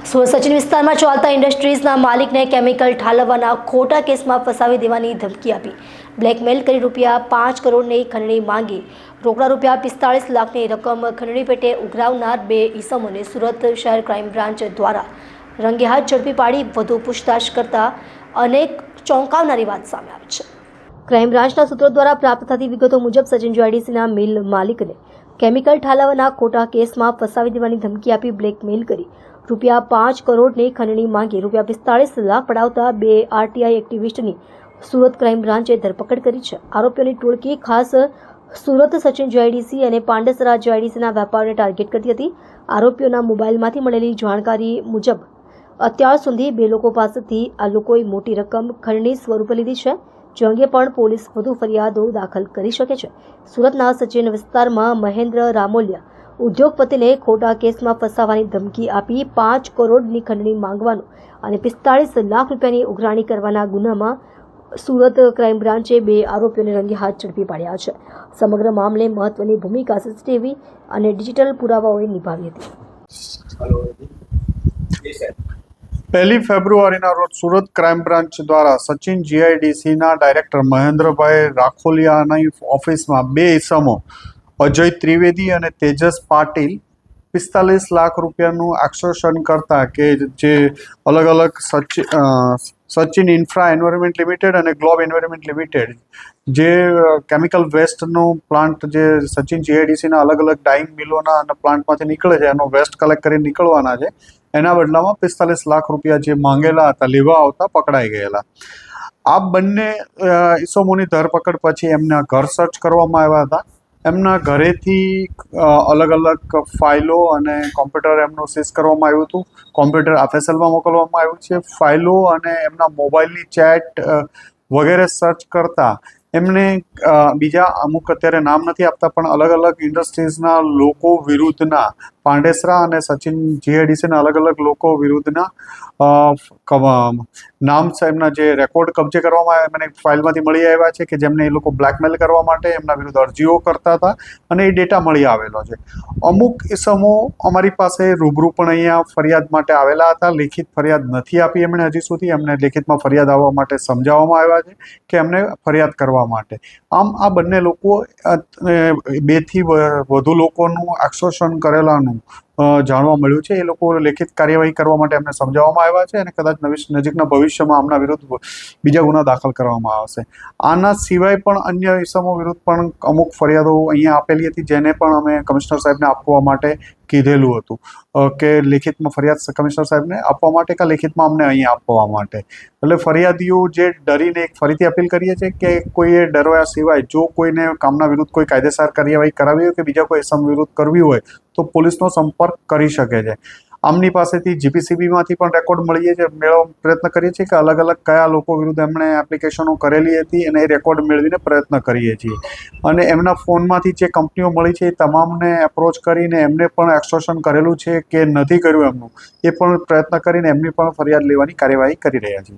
સુરત સચિન વિસ્તારમાં ચાલતા ઇન્ડસ્ટ્રીઝના માલિકને કેમિકલ ઠાલવવાના ખોટા કેસમાં ફસાવી દેવાની ધમકી આપી બ્લેકમેલ કરી ₹5 કરોડની ખંડણી માંગી રોકડા ₹45 લાખની રકમ ખંડણી પેટે ઉઘરાવનાર 2 ઈસમોને સુરત શહેર ક્રાઇમ બ્રાન્ચ દ્વારા રંગે હાથ ઝડપી પાડી વધુ પૂછતાછ કરતા અનેક ચોંકાવનારી વાત સામે આવી છે। ક્રાઇમ બ્રાન્ચના સૂત્રો દ્વારા પ્રાપ્ત થતી વિગતો મુજબ સચિન જીઆઈડીસીના મિલ માલિકને કેમિકલ ઠાલવવાના ખોટા કેસમાં ફસાવી દેવાની ધમકી આપી બ્લેકમેલ કરી ₹5 કરોડની ખંડણી માંગી ₹45 લાખ પડાવતા 2 આરટીઆઈ એક્ટિવિસ્ટની સુરત ક્રાઇમ બ્રાન્ચે ધરપકડ કરી છે। આરોપીઓની ટોળકી ખાસ સુરત સચિન જીઆઈડીસી અને પાંડેસરા જીઆઈડીસીના વેપારને ટાર્ગેટ કરતી હતી। આરોપીઓના મોબાઈલમાંથી મળેલી જાણકારી મુજબ અત્યાર સુધી 2 લોકો પાસેથી આ લોકોએ મોટી રકમ ખંડણી સ્વરૂપે લીધી છે, જે અંગે પણ પોલીસ વધુ ફરિયાદો દાખલ કરી શકે છે। સુરતના સચિન વિસ્તારમાં મહેન્દ્ર રામોલિયા ઉદ્યોગપતિને ખોટા કેસમાં ફસાવવાની ધમકી આપી 5 કરોડની ખંડણી માંગવાનો અને ₹45 લાખ રૂપિયાની ઉઘરાણી કરવાના ગુનામાં સુરત ક્રાઇમ બ્રાન્ચે 2 આરોપીઓને રંગે હાથ ઝડપી પાડ્યા છે। સમગ્ર મામલે મહત્વની ભૂમિકા સીસીટીવી અને ડિજિટલ પુરાવાઓએ નિભાવી હતી। 1 ફેબ્રુઆરીના રોજ સુરત ક્રાઇમ બ્રાન્ચ દ્વારા સચિન જીઆઈડીસીના ડાયરેક્ટર મહેન્દ્રભાઈ રાખોલિયાની ઓફિસમાં 2 ઈસમો અજય ત્રિવેદી અને તેજસ પાટીલ 45 લાખ રૂપિયાનું એક્સટોર્શન કરતા કે જે અલગ અલગ સચિન ઇન્ફ્રા એન્વાયરમેન્ટ લિમિટેડ અને ગ્લોબ એન્વાયરમેન્ટ લિમિટેડ જે કેમિકલ વેસ્ટનો પ્લાન્ટ જે સચિન જીઆઈડીસીના અલગ અલગ ડાઇંગ મિલોના અને પ્લાન્ટમાંથી નીકળે છે એનો વેસ્ટ કલેક્ટ કરીને નીકળવાના છે, એના બદલામાં 45 લાખ રૂપિયા જે માંગેલા હતા લેવા આવતા પકડાઈ ગયેલા। આ બંને ઈસમોની ધરપકડ પછી એમના ઘર સર્ચ કરવામાં આવ્યા હતા। એમના ઘરેથી અલગ અલગ ફાઇલો અને કોમ્પ્યુટર એમનું સીઝ કરવામાં આવ્યું હતું। કોમ્પ્યુટર FSLમાં મોકલવામાં આવ્યું છે। ફાઇલો અને એમના મોબાઈલની ચેટ વગેરે સર્ચ કરતા એમને બીજા અમુક અત્યારે નામ નથી આપતા પણ અલગ અલગ ઇન્ડસ્ટ્રીઝના લોકો વિરુદ્ધના પાંડેસરા અને સચિન જીઆઈડીસીના અલગ અલગ લોકો વિરુદ્ધના નામ એમના જે રેકોર્ડ કબજે કરવામાં આવ્યા એમને ફાઇલમાંથી મળી આવ્યા છે કે જેમને એ લોકો બ્લેકમેલ કરવા માટે એમના વિરુદ્ધ અરજીઓ કરતા હતા અને એ ડેટા મળી આવેલો છે। અમુક ઇસમો અમારી પાસે રૂબરૂ પણ અહીંયા ફરિયાદ માટે આવેલા હતા, લેખિત ફરિયાદ નથી આપી એમણે હજી સુધી। એમને લેખિતમાં ફરિયાદ આવવા માટે સમજાવવામાં આવ્યા છે કે એમને ફરિયાદ કરવા માટે। આમ આ બંને લોકો 2 થી વધુ લોકોનું એક્સટોર્શન કરેલાનું જાણવા મળ્યું છે। એ લોકો લેખિત કાર્યવાહી કરવા માટે એમને સમજાવવામાં આવ્યા છે અને કદાચ નજીકના ભવિષ્યમાં આમના વિરુદ્ધ બીજા ગુના દાખલ કરવામાં આવશે। આના સિવાય પણ અન્ય ઇસમો વિરુદ્ધ પણ અમુક ફરિયાદો અહીંયા આપેલી હતી જેને પણ અમે કમિશનર સાહેબને આપવા માટે કીધેલું હતું કે લેખિતમાં ફરિયાદ કમિશનર સાહેબને આપવા માટે કે લેખિતમાં અમને અહીંયા આપવા માટે। એટલે ફરિયાદીઓ જે ડરીને એક ફરીથી અપીલ કરીએ છીએ કે કોઈએ ડરવા સિવાય જો કોઈને કામના વિરુદ્ધ કોઈ કાયદેસર કાર્યવાહી કરાવી હોય કે બીજા કોઈ ઇસમ વિરુદ્ધ કરવી હોય તો પોલીસનો સંપર્ક કરી શકે છે। આમની પાસેથી જીપીસીબીમાંથી પણ રેકોર્ડ મેળવવા પ્રયત્ન કરીએ છીએ કે અલગ અલગ કયા લોકો વિરુદ્ધ એમણે એપ્લિકેશનો કરેલી હતી અને એ રેકોર્ડ મેળવીને પ્રયત્ન કરીએ છીએ અને એમના ફોનમાંથી જે કંપનીઓ મળી છે એ તમામને એપ્રોચ કરીને એમને પણ એક્સટોર્શન કરેલું છે કે નથી કર્યું એમનું એ પણ પ્રયત્ન કરીને એમની પણ ફરિયાદ લેવાની કાર્યવાહી કરી રહ્યા છીએ।